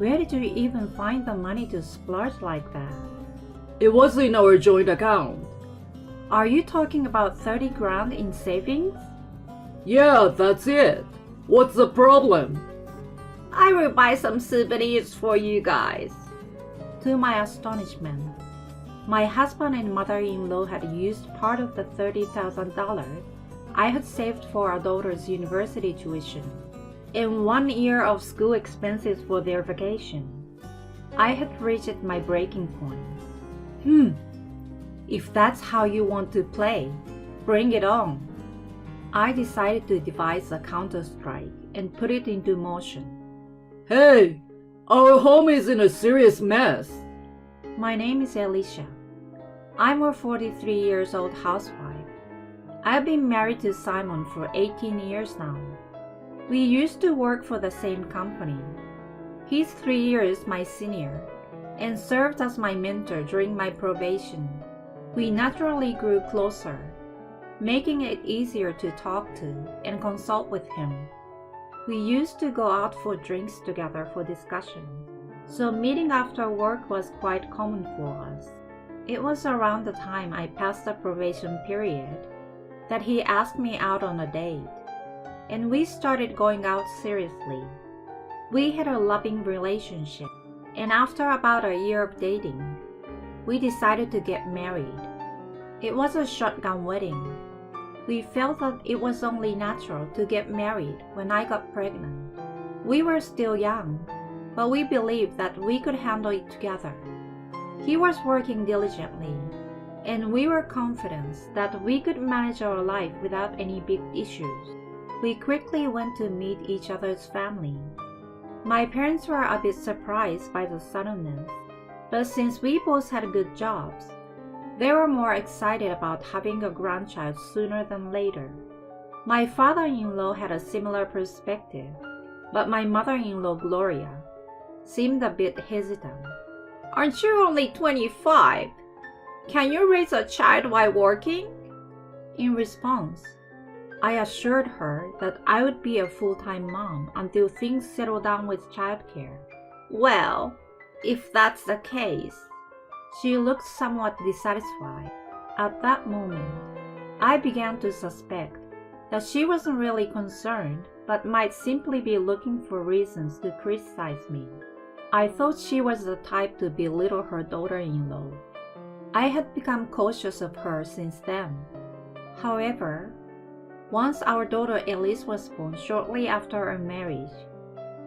Where did you even find the money to splurge like that? It was in our joint account. Are you talking about 30 grand in savings? Yeah, that's it. What's the problem? I will buy some souvenirs for you guys. To my astonishment, my husband and mother-in-law had used part of the $30,000 I had saved for our daughter's university tuition and 1 year of school expenses for their vacation. I had reached my breaking point. If that's how you want to play, bring it on. I decided to devise a counter-strike and put it into motion. Hey, our home is in a serious mess. My name is Alicia. I'm a 43 years old housewife. I've been married to Simon for 18 years now. We used to work for the same company. He's 3 years my senior and served as my mentor during my probation. We naturally grew closer, making it easier to talk to and consult with him. We used to go out for drinks together for discussion, so meeting after work was quite common for us. It was around the time I passed the probation period that he asked me out on a date, and we started going out seriously. We had a loving relationship, and after about a year of dating, we decided to get married. It was a shotgun wedding. We felt that it was only natural to get married when I got pregnant. We were still young, but we believed that we could handle it together. He was working diligently, and we were confident that we could manage our life without any big issues. We quickly went to meet each other's family. My parents were a bit surprised by the suddenness, but since we both had good jobs, they were more excited about having a grandchild sooner than later. My father-in-law had a similar perspective, but my mother-in-law, Gloria, seemed a bit hesitant. Aren't you only 25? Can you raise a child while working? In response, I assured her that I would be a full-time mom until things settle down with childcare. Well, if that's the case. She looked somewhat dissatisfied. At that moment, I began to suspect that she wasn't really concerned, but might simply be looking for reasons to criticize me. I thought she was the type to belittle her daughter-in-law. I had become cautious of her since then. However, once our daughter Elise was born shortly after our marriage,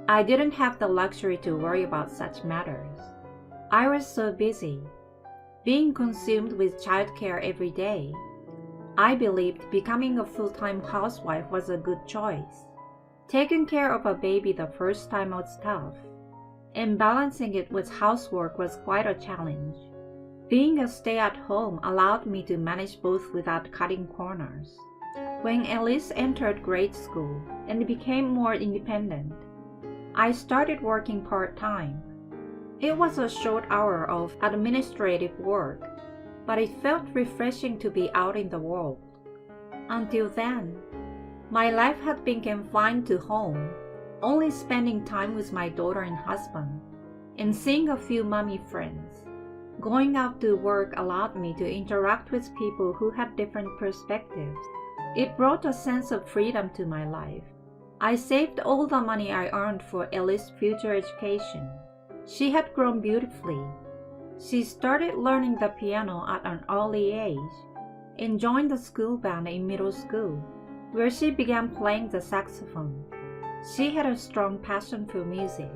I didn't have the luxury to worry about such matters. I was so busy, being consumed with childcare every day. I believed becoming a full-time housewife was a good choice. Taking care of a baby the first time was tough, and balancing it with housework was quite a challenge. Being a stay-at-home allowed me to manage both without cutting corners. When Elise entered grade school and became more independent, I started working part-time. It was a short hour of administrative work, but it felt refreshing to be out in the world. Until then, my life had been confined to home, only spending time with my daughter and husband, and seeing a few mommy friends. Going out to work allowed me to interact with people who had different perspectives. It brought a sense of freedom to my life. I saved all the money I earned for Elise's future education. She had grown beautifully. She started learning the piano at an early age and joined the school band in middle school, where she began playing the saxophone. She had a strong passion for music,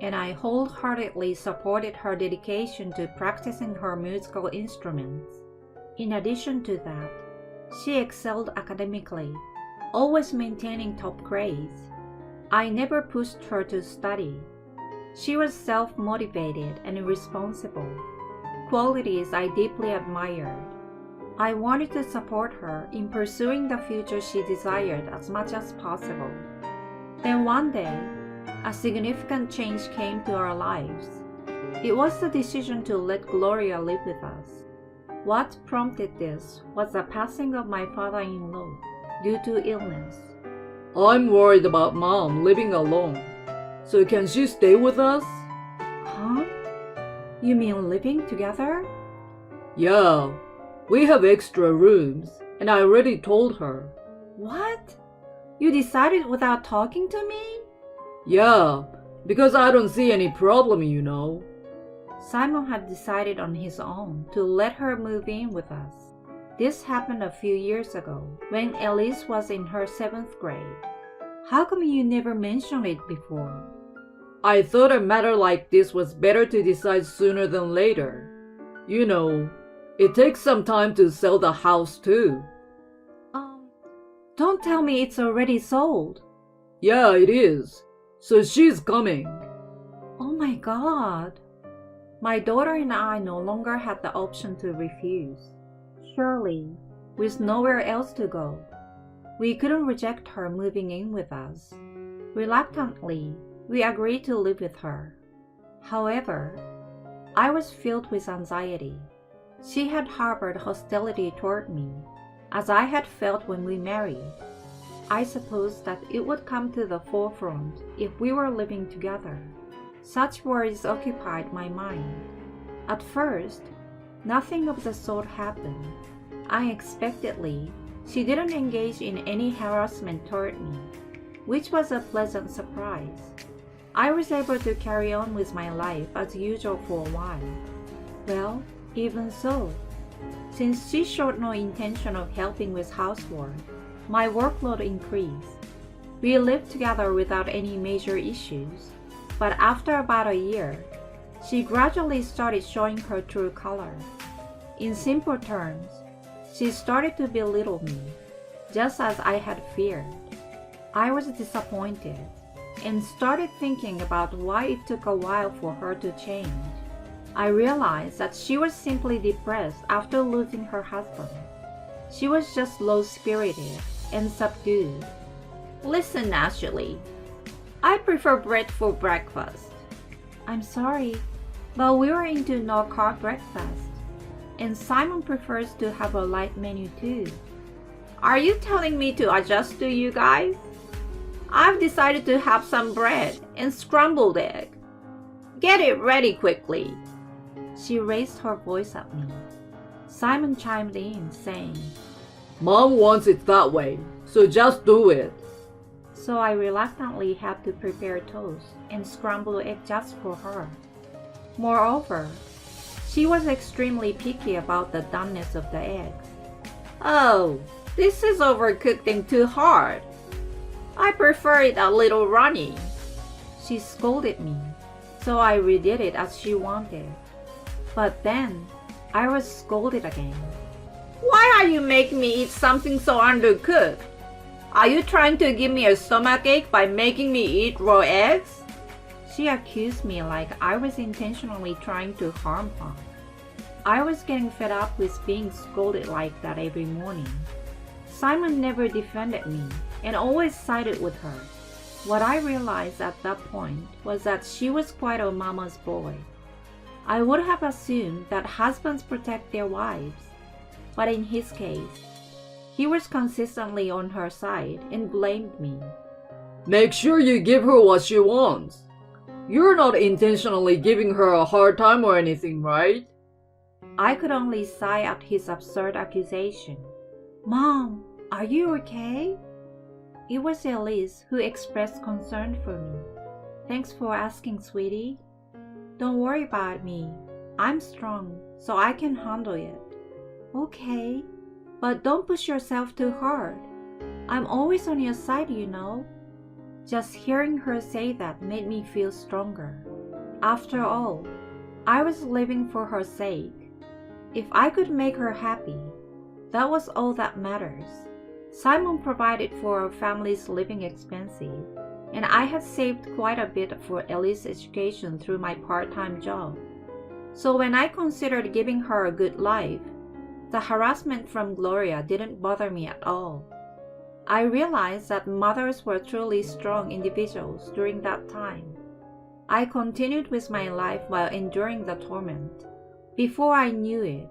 and I wholeheartedly supported her dedication to practicing her musical instruments. In addition to that, she excelled academically, always maintaining top grades. I never pushed her to study. She was self-motivated and responsible, qualities I deeply admired. I wanted to support her in pursuing the future she desired as much as possible. Then one day, a significant change came to our lives. It was the decision to let Gloria live with us. What prompted this was the passing of my father-in-law due to illness. I'm worried about Mom living alone. So can she stay with us? You mean living together? Yeah, we have extra rooms, and I already told her. What? You decided without talking to me? Yeah, because I don't see any problem, you know. Simon had decided on his own to let her move in with us. This happened a few years ago when Elise was in her 7th grade. How come you never mentioned it before? I thought a matter like this was better to decide sooner than later. You know, it takes some time to sell the house too. Don't tell me it's already sold. Yeah, it is. So she's coming. Oh my God. My daughter and I no longer had the option to refuse. Surely, with nowhere else to go, we couldn't reject her moving in with us. Reluctantly, we agreed to live with her. However, I was filled with anxiety. She had harbored hostility toward me, as I had felt when we married. I supposed that it would come to the forefront if we were living together. Such worries occupied my mind. At first, nothing of the sort happened. Unexpectedly, she didn't engage in any harassment toward me, which was a pleasant surprise. I was able to carry on with my life as usual for a while. Well, even so, since she showed no intention of helping with housework, my workload increased. We lived together without any major issues, but after about a year, she gradually started showing her true color. In simple terms, she started to belittle me, just as I had feared. I was disappointed and started thinking about why it took a while for her to change. I realized that she was simply depressed after losing her husband. She was just low-spirited and subdued. Listen, Ashley, I prefer bread for breakfast. I'm sorry, but we were into no-carb breakfast, and Simon prefers to have a light menu too. Are you telling me to adjust to you guys? I've decided to have some bread and scrambled egg. Get it ready quickly. She raised her voice at me. Simon chimed in, saying, Mom wants it that way, so just do it. So I reluctantly had to prepare toast and scrambled egg just for her. Moreover, she was extremely picky about the doneness of the eggs. Oh, this is overcooked and too hard. I prefer it a little runny. She scolded me, so I redid it as she wanted. But then, I was scolded again. Why are you making me eat something so undercooked? Are you trying to give me a stomachache by making me eat raw eggs? She accused me like I was intentionally trying to harm her. I was getting fed up with being scolded like that every morning. Simon never defended me and always sided with her. What I realized at that point was that she was quite a mama's boy. I would have assumed that husbands protect their wives, but in his case, he was consistently on her side and blamed me. Make sure you give her what she wants. You're not intentionally giving her a hard time or anything, right? I could only sigh at his absurd accusation. Mom, are you okay? It was Elise who expressed concern for me. Thanks for asking, sweetie. Don't worry about me. I'm strong, so I can handle it. Okay, but don't push yourself too hard. I'm always on your side, you know. Just hearing her say that made me feel stronger. After all, I was living for her sake. If I could make her happy, that was all that matters. Simon provided for our family's living expenses, and I had saved quite a bit for Ellie's education through my part-time job. So when I considered giving her a good life, the harassment from Gloria didn't bother me at all. I realized that mothers were truly strong individuals during that time. I continued with my life while enduring the torment. Before I knew it,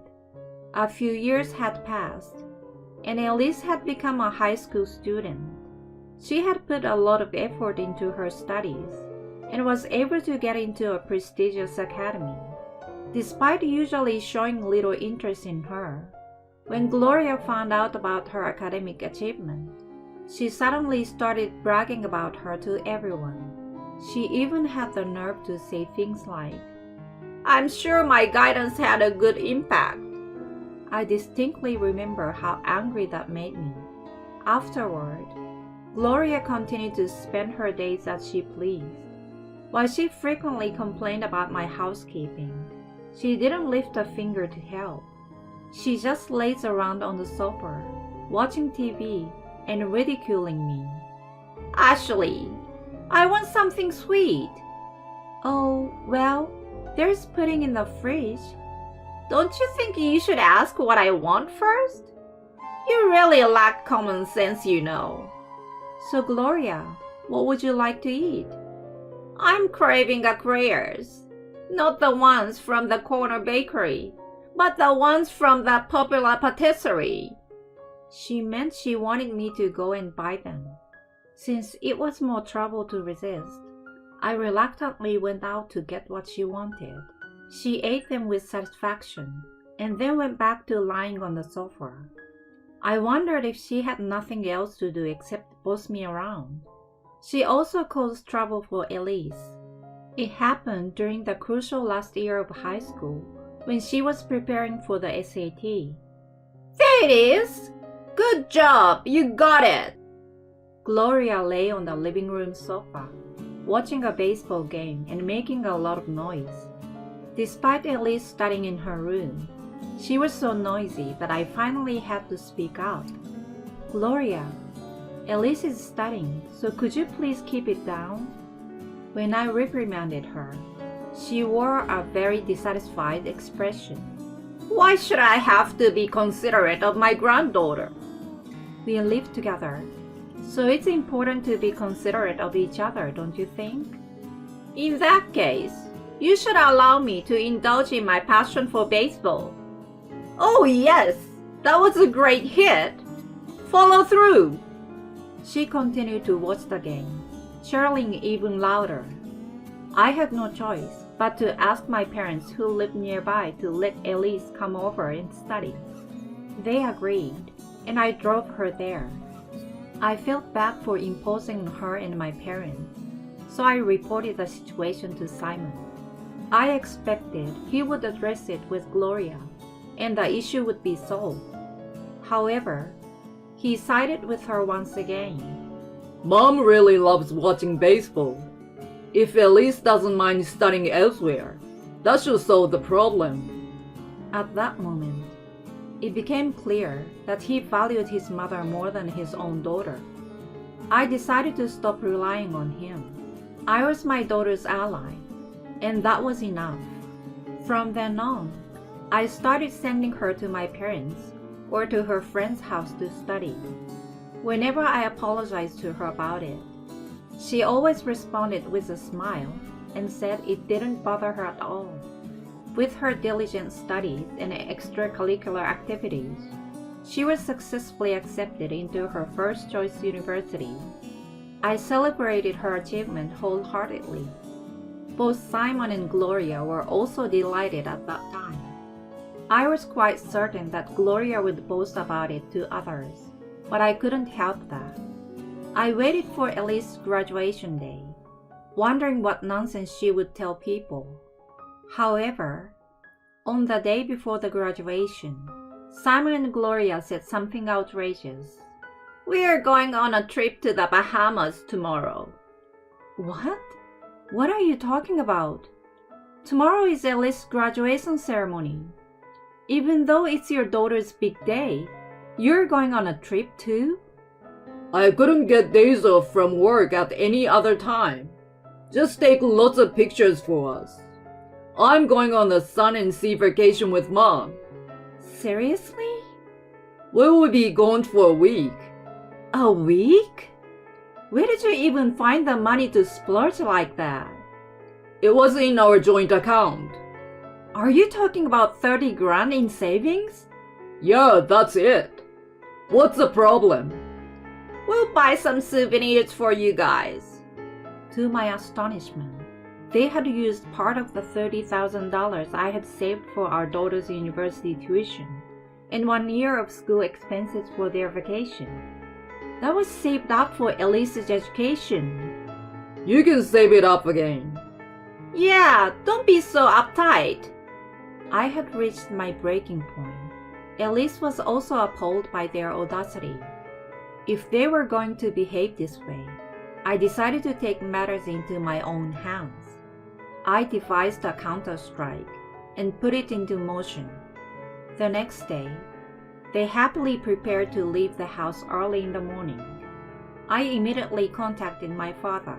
a few years had passed, and Elise had become a high school student. She had put a lot of effort into her studies and was able to get into a prestigious academy. Despite usually showing little interest in her, when Gloria found out about her academic achievement, she suddenly started bragging about her to everyone. She even had the nerve to say things like, "I'm sure my guidance had a good impact." I distinctly remember how angry that made me. Afterward, Gloria continued to spend her days as she pleased. While she frequently complained about my housekeeping, she didn't lift a finger to help. She just lays around on the sofa, watching TV and ridiculing me. "Ashley, I want something sweet." "Oh, well, there's pudding in the fridge." "Don't you think you should ask what I want first? You really lack common sense, you know." "So, Gloria, what would you like to eat?" "I'm craving eclairs. Not the ones from the corner bakery, but the ones from the popular patisserie." She meant she wanted me to go and buy them. Since it was more trouble to resist, I reluctantly went out to get what she wanted. She ate them with satisfaction and then went back to lying on the sofa. I wondered if she had nothing else to do except boss me around. She also caused trouble for Elise. It happened during the crucial last year of high school when she was preparing for the SAT. "There it is! Good job, you got it!" Gloria lay on the living room sofa, watching a baseball game and making a lot of noise. Despite Elise studying in her room, she was so noisy that I finally had to speak out. "Gloria, Elise is studying, so could you please keep it down?" When I reprimanded her, she wore a very dissatisfied expression. "Why should I have to be considerate of my granddaughter?" "We live together, so it's important to be considerate of each other, don't you think?" "In that case, you should allow me to indulge in my passion for baseball." "Oh yes, that was a great hit. Follow through." She continued to watch the game, chirling even louder. I had no choice but to ask my parents who lived nearby to let Elise come over and study. They agreed, and I drove her there. I felt bad for imposing on her and my parents, so I reported the situation to Simon. I expected he would address it with Gloria, and the issue would be solved. However, he sided with her once again. Mom really loves watching baseball. If Elise doesn't mind studying elsewhere, that should solve the problem. At that moment, it became clear that he valued his mother more than his own daughter. I decided to stop relying on him. I was my daughter's ally, and that was enough. From then on, I started sending her to my parents or to her friend's house to study. Whenever I apologized to her about it, she always responded with a smile and said it didn't bother her at all. With her diligent studies and extracurricular activities, she was successfully accepted into her first choice university. I celebrated her achievement wholeheartedly. Both Simon and Gloria were also delighted at that time. I was quite certain that Gloria would boast about it to others, but I couldn't help that. I waited for Elise's graduation day, wondering what nonsense she would tell people. However, on the day before the graduation, Simon and Gloria said something outrageous. "We're going on a trip to the Bahamas tomorrow." "What? What are you talking about? Tomorrow is Elise's graduation ceremony. Even though it's your daughter's big day, you're going on a trip too?" I couldn't get days off from work at any other time. Just take lots of pictures for us. I'm going on a sun and sea vacation with Mom. Seriously? We will be gone for a week. A week? Where did you even find the money to splurge like that? It was in our joint account. Are you talking about 30 grand in savings? Yeah, that's it. What's the problem? We'll buy some souvenirs for you guys. To my astonishment, They had used part of the $30,000 I had saved for our daughter's university tuition and 1 year of school expenses for their vacation. That was saved up for Elise's education. You can save it up again. Yeah, don't be so uptight. I had reached my breaking point. Elise was also appalled by their audacity. If they were going to behave this way, I decided to take matters into my own hands. I devised a counter-strike and put it into motion. The next day, they happily prepared to leave the house early in the morning. I immediately contacted my father.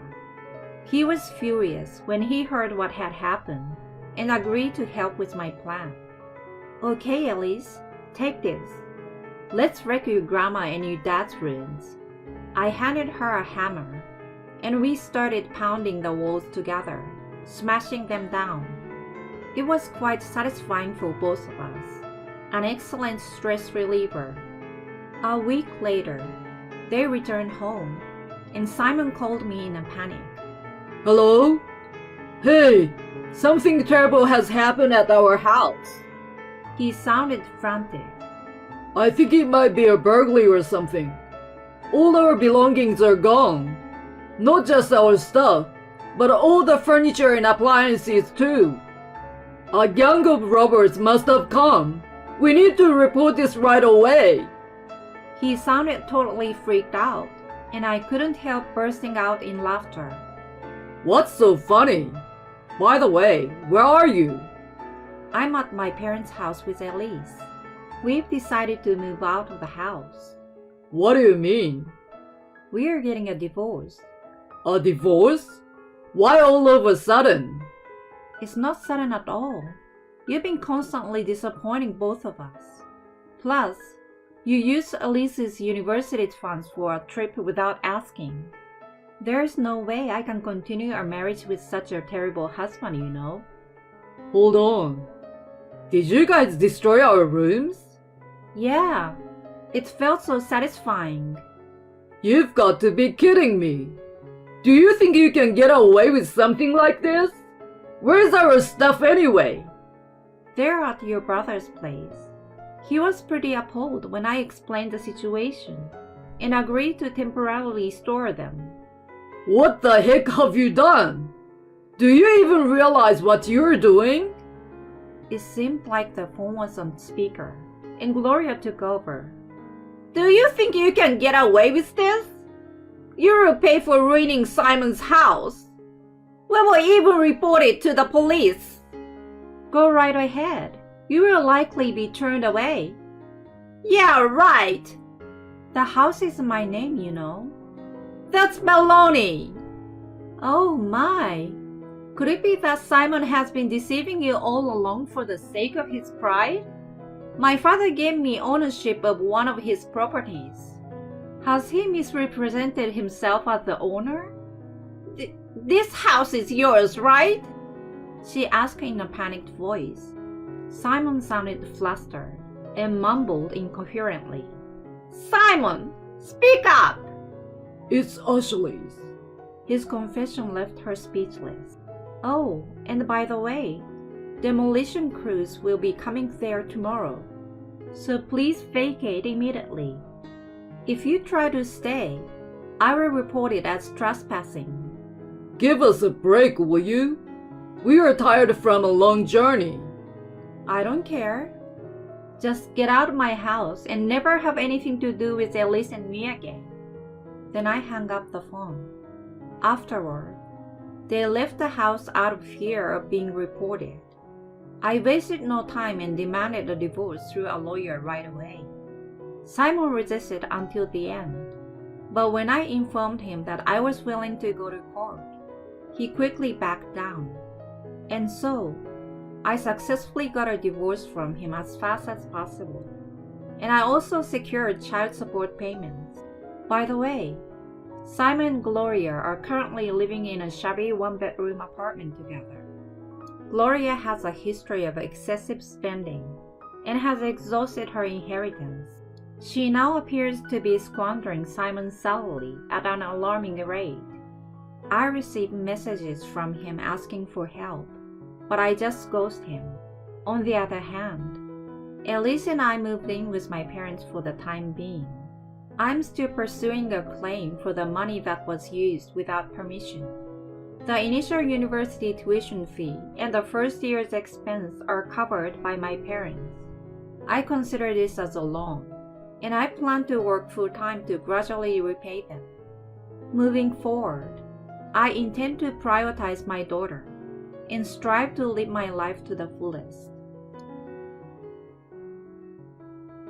He was furious when he heard what had happened and agreed to help with my plan. Okay, Elise, take this. Let's wreck your grandma and your dad's ruins. I handed her a hammer, and we started pounding the walls together, smashing them down. It was quite satisfying for both of us, an excellent stress reliever. A week later, they returned home, and Simon called me in a panic. Hello? Hey, something terrible has happened at our house. He sounded frantic. I think it might be a burglary or something. All our belongings are gone. Not just our stuff, but all the furniture and appliances too. A gang of robbers must have come. We need to report this right away. He sounded totally freaked out, and I couldn't help bursting out in laughter. What's so funny? By the way, where are you? I'm at my parents' house with Elise. We've decided to move out of the house. What do you mean? We're getting a divorce. A divorce? Why all of a sudden? It's not sudden at all. You've been constantly disappointing both of us. Plus, you used Elise's university funds for a trip without asking. There's no way I can continue our marriage with such a terrible husband, you know. Hold on. Did you guys destroy our rooms? Yeah, it felt so satisfying. You've got to be kidding me. Do you think you can get away with something like this? Where's our stuff anyway? They're at your brother's place. He was pretty appalled when I explained the situation and agreed to temporarily store them. What the heck have you done? Do you even realize what you're doing? It seemed like the phone was on speaker, and Gloria took over. Do you think you can get away with this? You will pay for ruining Simon's house. We will even report it to the police. Go right ahead. You will likely be turned away. Yeah, right. The house is my name, you know. That's baloney. Oh my. Could it be that Simon has been deceiving you all along for the sake of his pride? My father gave me ownership of one of his properties. Has he misrepresented himself as the owner? This house is yours, right? She asked in a panicked voice. Simon sounded flustered and mumbled incoherently. Simon, speak up! It's Ashley's. His confession left her speechless. Oh, and by the way, demolition crews will be coming there tomorrow, so please vacate immediately. If you try to stay, I will report it as trespassing. Give us a break, will you? We are tired from a long journey. I don't care. Just get out of my house and never have anything to do with Elise and me again. Then I hung up the phone. Afterward, they left the house out of fear of being reported. I wasted no time and demanded a divorce through a lawyer right away. Simon resisted until the end, but when I informed him that I was willing to go to court, he quickly backed down. And so, I successfully got a divorce from him as fast as possible. And I also secured child support payments. By the way, Simon and Gloria are currently living in a shabby one-bedroom apartment together. Gloria has a history of excessive spending and has exhausted her inheritance. She now appears to be squandering Simon's salary at an alarming rate. I received messages from him asking for help, but I just ghosted him. On the other hand, Elise and I moved in with my parents for the time being. I'm still pursuing a claim for the money that was used without permission. The initial university tuition fee and the first year's expense are covered by my parents. I consider this as a loan, and I plan to work full-time to gradually repay them. Moving forward, I intend to prioritize my daughter and strive to live my life to the fullest.